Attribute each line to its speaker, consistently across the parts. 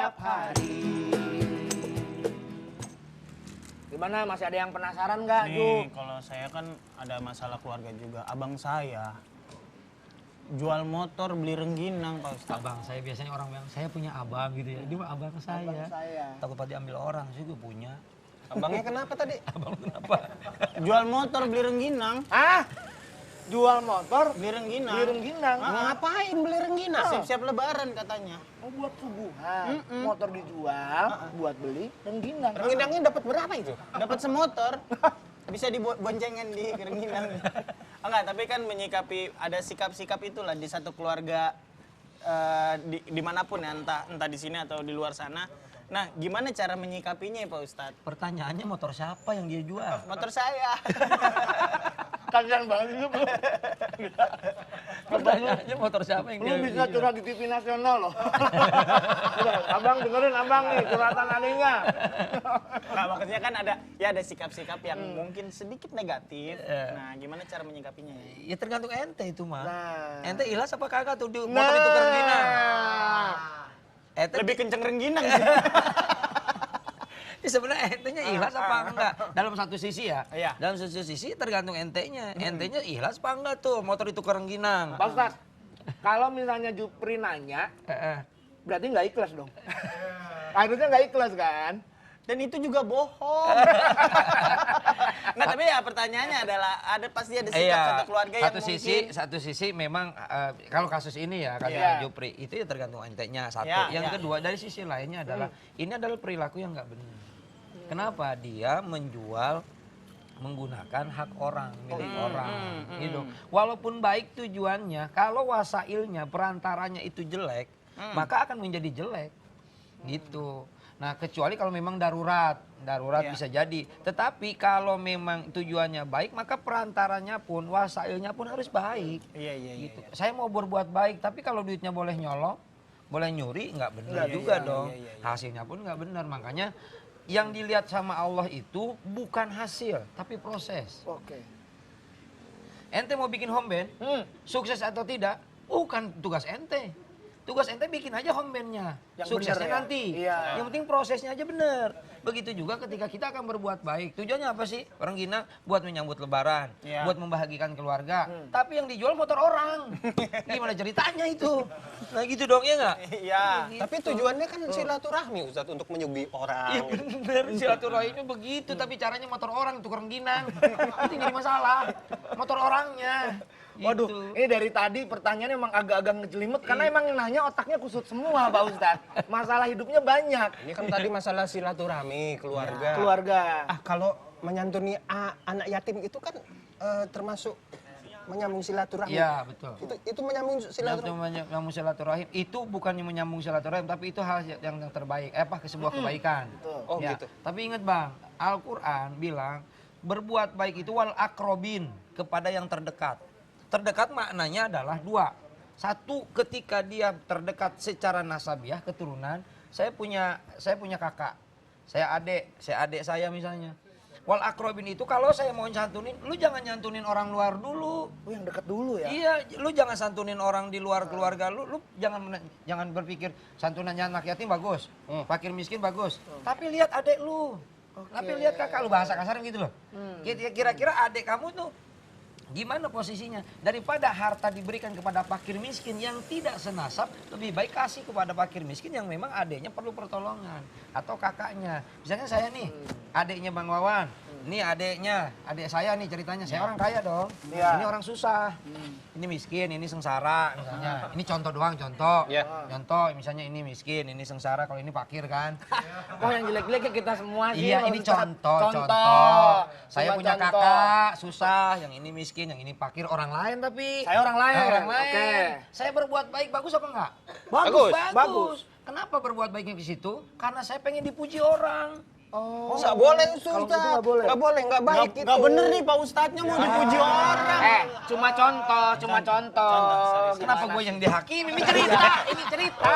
Speaker 1: setiap hari. Gimana, masih ada yang penasaran nggak, Ju?
Speaker 2: Nih, kalau saya kan ada masalah keluarga juga. Abang saya jual motor beli rengginang, Pak Ustadz.
Speaker 3: Abang saya biasanya orang bilang, saya punya abang gitu ya. Dia mah abang saya.
Speaker 1: Abang saya.
Speaker 3: Takut pada diambil orang, saya juga punya.
Speaker 4: Abangnya kenapa tadi?
Speaker 3: Abang kenapa?
Speaker 2: Jual motor beli rengginang.
Speaker 1: Ah, jual motor,
Speaker 2: Beli rengginang.
Speaker 1: beli rengginang.
Speaker 4: Ngapain beli rengginang?
Speaker 2: Siap-siap lebaran katanya.
Speaker 1: Oh, buat subuhan. Motor dijual, buat beli rengginang.
Speaker 4: Rengginangnya dapat berapa itu?
Speaker 2: Dapat semotor. Bisa diboncengan di rengginang. Enggak, tapi kan menyikapi ada sikap-sikap itulah di satu keluarga dimanapun ya, entah di sini atau di luar sana. Nah, gimana cara menyikapinya ya Pak Ustadz?
Speaker 3: Pertanyaannya motor siapa yang dia jual?
Speaker 2: Motor saya.
Speaker 1: Kasian banget itu, Bro.
Speaker 3: Pertanyaannya motor siapa yang
Speaker 1: Lu
Speaker 3: dia
Speaker 1: bisa
Speaker 3: jual?
Speaker 1: curhat di TV nasional loh. Udah, abang dengerin abang nih, curhatan adiknya.
Speaker 2: Nah, maksudnya kan ada sikap-sikap yang mungkin sedikit negatif. Nah, gimana cara menyikapinya ya?
Speaker 3: Ya tergantung ente itu mah.
Speaker 1: Nah.
Speaker 3: Ente ikhlas apa kagak tuh motor itu ke rengginang? Ente
Speaker 2: Lebih kenceng rengginang sih.
Speaker 3: Ya sebenarnya entenya ikhlas apa enggak? Dalam satu sisi ya.
Speaker 2: Iya.
Speaker 3: Dalam satu sisi tergantung entenya. Entenya ikhlas apa enggak tuh motor itu ke rengginang?
Speaker 1: Pak Ustadz, kalau misalnya Jupri nanya, berarti nggak ikhlas dong. Harusnya nggak ikhlas kan?
Speaker 2: Dan itu juga bohong. Nggak, tapi ya pertanyaannya adalah pasti ada sikap satu keluarga yang mungkin
Speaker 3: satu sisi memang kalau kasus ini ya kasus
Speaker 1: Iya.
Speaker 3: Jupri itu ya tergantung entenya satu.
Speaker 2: Ya,
Speaker 3: Yang
Speaker 2: ya.
Speaker 3: kedua dari sisi lainnya adalah ini adalah perilaku yang nggak benar. Kenapa dia menjual menggunakan hak orang milik orang gitu. Walaupun baik tujuannya, kalau wasailnya perantaranya itu jelek, maka akan menjadi jelek gitu. Nah, kecuali kalau memang darurat
Speaker 2: Ya.
Speaker 3: bisa jadi. Tetapi kalau memang tujuannya baik, maka perantaranya pun, wasailnya pun harus baik.
Speaker 2: Iya.
Speaker 3: Gitu. Saya mau berbuat baik, tapi kalau duitnya boleh nyolong, boleh nyuri, nggak benar juga dong. Hasilnya pun nggak benar. Makanya yang dilihat sama Allah itu bukan hasil, tapi proses.
Speaker 1: Oke.
Speaker 3: Ente mau bikin home band, sukses atau tidak, bukan tugas ente. Tugas ente bikin aja home bandnya,
Speaker 1: Yang
Speaker 3: suksesnya
Speaker 1: bener ya?
Speaker 3: nanti.
Speaker 1: Iya.
Speaker 3: Yang penting prosesnya aja bener. Begitu juga ketika kita akan berbuat baik. Tujuannya apa sih? Orang Gina buat menyambut lebaran,
Speaker 2: Iya.
Speaker 3: buat membahagiakan keluarga. Tapi yang dijual motor orang. Gimana ceritanya itu? Nah gitu dong ya nggak?
Speaker 2: Iya.
Speaker 3: Gitu.
Speaker 4: Tapi tujuannya kan silaturahmi Ustadz untuk menyuguhi orang.
Speaker 3: Iya bener, silaturahimnya begitu, tapi caranya motor orang, tukar rengginang. Itu yang jadi masalah, motor orangnya.
Speaker 1: Waduh,
Speaker 3: Gitu.
Speaker 1: ini dari tadi pertanyaannya emang agak-agak ngejelimet karena emang yang nanya otaknya kusut semua, Pak Ustadz. Masalah hidupnya banyak.
Speaker 4: Ini kan tadi masalah silaturahmi keluarga.
Speaker 1: Keluarga.
Speaker 4: Ah, kalau menyantuni anak yatim itu kan termasuk menyambung silaturahmi.
Speaker 3: Iya betul.
Speaker 4: Itu menyambung silaturahmi.
Speaker 3: Menyambung silaturahim itu bukannya menyambung silaturahim, tapi itu hal yang terbaik, sebuah kebaikan.
Speaker 4: Oh,
Speaker 3: Ya,
Speaker 4: gitu.
Speaker 3: Tapi ingat bang, Al-Quran bilang berbuat baik itu wal akrobin, kepada yang terdekat. Terdekat maknanya adalah dua. Satu, ketika dia terdekat secara nasabiah keturunan. Saya punya kakak, saya adik saya misalnya. Wal akrobin itu kalau saya mau nyantunin, lu jangan nyantunin orang luar dulu.
Speaker 1: Oh, yang deket dulu ya?
Speaker 3: Iya, lu jangan santunin orang di luar keluarga lu jangan berpikir santunannya anak yatim bagus, fakir miskin bagus. Tapi lihat adek lu. Tapi lihat kakak lu, bahasa kasar gitu loh. Kira-kira adek kamu tuh gimana posisinya? Daripada harta diberikan kepada fakir miskin yang tidak senasab, lebih baik kasih kepada fakir miskin yang memang adeknya perlu pertolongan atau kakaknya. Misalnya saya nih, adeknya Bang Wawan. Ini adek saya nih ceritanya. Saya orang kaya dong.
Speaker 1: Iya.
Speaker 3: Ini orang susah. Ini miskin, ini sengsara misalnya. Ini contoh doang, contoh.
Speaker 4: Iya.
Speaker 3: Contoh misalnya ini miskin, ini sengsara, kalau ini fakir kan.
Speaker 1: Oh, yang jelek-jelek ya kita semua sih.
Speaker 3: Iya,
Speaker 1: Pak
Speaker 3: ini
Speaker 1: Ustadz.
Speaker 3: contoh. Saya
Speaker 1: Cuma
Speaker 3: punya
Speaker 1: contoh.
Speaker 3: kakak susah, yang ini miskin, yang ini fakir, orang lain tapi.
Speaker 1: Saya orang lain.
Speaker 3: Orang lain.
Speaker 1: Oke.
Speaker 3: Saya berbuat baik bagus apa enggak?
Speaker 4: Bagus.
Speaker 1: Bagus.
Speaker 3: Kenapa berbuat baiknya ke situ? Karena saya pengen dipuji orang.
Speaker 1: Oh,
Speaker 4: Nggak boleh
Speaker 1: kalau
Speaker 4: Ustadz.
Speaker 1: gitu nggak boleh.
Speaker 4: Nggak baik itu.
Speaker 2: Nggak bener nih Pak Ustadznya mau dipuji orang.
Speaker 1: Cuma contoh.
Speaker 3: Kenapa gue yang dihakimi? Ini cerita.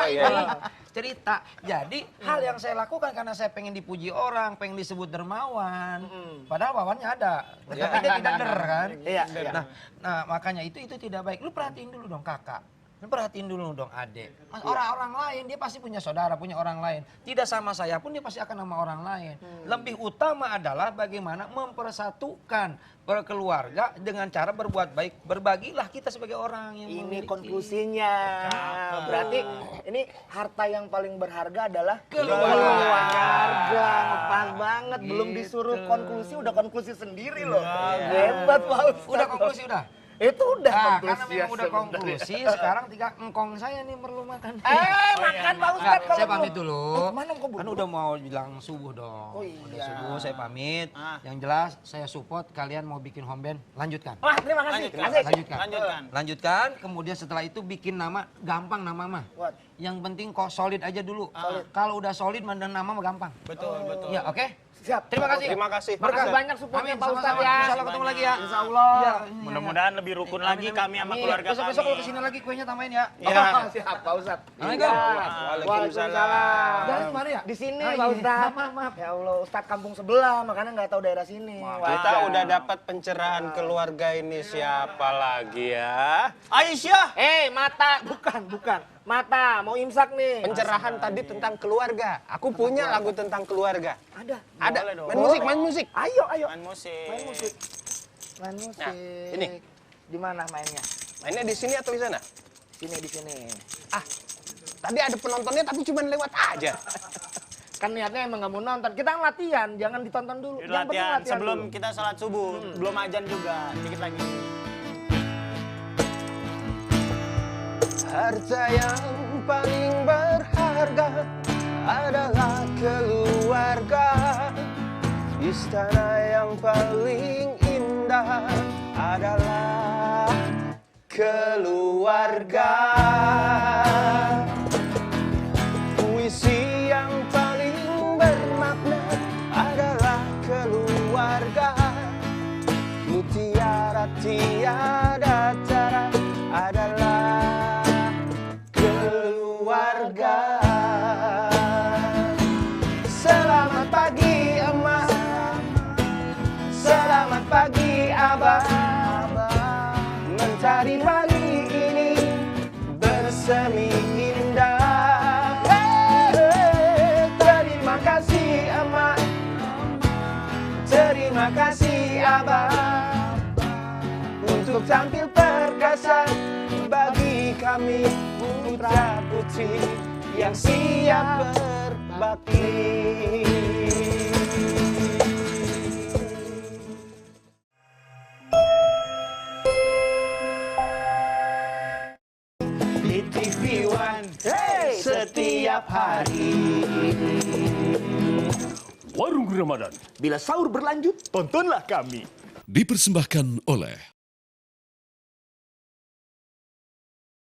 Speaker 3: Cerita. Jadi hal yang saya lakukan karena saya pengen dipuji orang, pengen disebut dermawan. Padahal wawannya ada, tapi dia tidak der kan.
Speaker 1: Iya.
Speaker 3: Nah makanya itu tidak baik. Lu perhatiin dulu dong kakak. Perhatiin dulu dong adek. Orang-orang lain dia pasti punya saudara, punya orang lain. Tidak sama saya pun dia pasti akan sama orang lain. Lebih utama adalah bagaimana mempersatukan berkeluarga dengan cara berbuat baik. Berbagilah kita sebagai orang yang
Speaker 1: Ini
Speaker 3: memiliki.
Speaker 1: konklusinya. Berarti ini harta yang paling berharga adalah
Speaker 3: Keluarga.
Speaker 1: Ngepas banget. Belum
Speaker 3: Gitu.
Speaker 1: disuruh konklusi udah konklusi sendiri loh. Hebat Pak Ustadz.
Speaker 3: Udah konklusi udah?
Speaker 1: Itu udah
Speaker 3: Nah,
Speaker 1: konklusi
Speaker 3: karena memang
Speaker 1: ya
Speaker 3: udah
Speaker 1: sebenarnya.
Speaker 3: konklusi, sekarang tinggal engkong saya nih perlu makan.
Speaker 1: Makan Pak Ustadz
Speaker 3: Nggak,
Speaker 1: kalau
Speaker 3: saya pamit
Speaker 1: belum.
Speaker 3: dulu.
Speaker 1: Kemana kok
Speaker 3: Kan udah mau bilang subuh dong.
Speaker 1: Oh
Speaker 3: Udah
Speaker 1: iya.
Speaker 3: subuh saya pamit.
Speaker 2: Ah.
Speaker 3: Yang jelas saya support kalian mau bikin home band, lanjutkan.
Speaker 1: Wah, terima kasih.
Speaker 2: Lanjutkan.
Speaker 1: Asik.
Speaker 3: Lanjutkan.
Speaker 2: Lanjutkan.
Speaker 3: Lanjutkan, kemudian setelah itu bikin nama, gampang nama mah.
Speaker 1: What?
Speaker 3: Yang penting kok solid aja dulu. Kalau udah solid, mandang nama mah gampang.
Speaker 2: Betul, betul.
Speaker 3: Ya, oke?
Speaker 1: Siap.
Speaker 3: Terima kasih.
Speaker 4: Terima kasih.
Speaker 1: Makasih
Speaker 2: Ustadz.
Speaker 1: banyak supportnya
Speaker 3: Amin,
Speaker 1: Pak Ustadz
Speaker 3: sama-sama.
Speaker 1: ya.
Speaker 3: Insya Allah ketemu lagi ya.
Speaker 1: Insya Allah.
Speaker 3: Iya.
Speaker 2: Mudah-mudahan lebih rukun lagi kami sama keluarga kami.
Speaker 3: Besok-besok kalau kesini lagi kuenya tambahin ya.
Speaker 2: Iya.
Speaker 1: Oh, siap Pak Ustadz.
Speaker 3: Assalamualaikum.
Speaker 1: Waalaikumsalam.
Speaker 3: Jalan kemana ya?
Speaker 1: Di sini
Speaker 3: Oh,
Speaker 1: Pak
Speaker 3: iya.
Speaker 1: Ustadz.
Speaker 3: Maaf.
Speaker 1: Ya Allah, Ustadz kampung sebelah, makanya nggak tahu daerah sini.
Speaker 4: Kita udah dapat pencerahan keluarga ini, siapa lagi ya?
Speaker 2: Aisyah.
Speaker 1: Mata, bukan. Mata, mau imsak nih.
Speaker 4: Pencerahan tadi tentang keluarga. Aku punya lagu tentang keluarga.
Speaker 1: Ada.
Speaker 4: Ada.
Speaker 2: Boleh dong.
Speaker 4: Main musik.
Speaker 1: Ayo.
Speaker 2: Main musik.
Speaker 1: Main musik. Main musik.
Speaker 4: Nah, ini.
Speaker 1: Di mana mainnya?
Speaker 4: Mainnya di sini atau di sana?
Speaker 1: Di sini.
Speaker 4: Tadi ada penontonnya tapi cuma lewat aja.
Speaker 1: Kan niatnya emang nggak mau nonton. Kita latihan, jangan ditonton dulu.
Speaker 2: Yuk,
Speaker 1: Yang penting
Speaker 2: latihan sebelum
Speaker 1: dulu.
Speaker 2: kita sholat subuh, belum ajan juga, dikit lagi.
Speaker 4: Harta yang paling berharga adalah keluarga. Istana yang paling indah adalah keluarga. Puisi yang paling bermakna adalah keluarga. Mutiara tiada tara adalah keluarga. Selamat pagi emak, selamat pagi abah. Mentari pagi ini bersemi indah. Terima kasih emak, terima kasih abah, untuk tampil perkasa bagi kami putra putri yang siap berbakti. Di TV One, setiap hari.
Speaker 5: Warung Ramadan.
Speaker 1: Bila sahur berlanjut,
Speaker 5: Tontonlah kami.
Speaker 6: Dipersembahkan oleh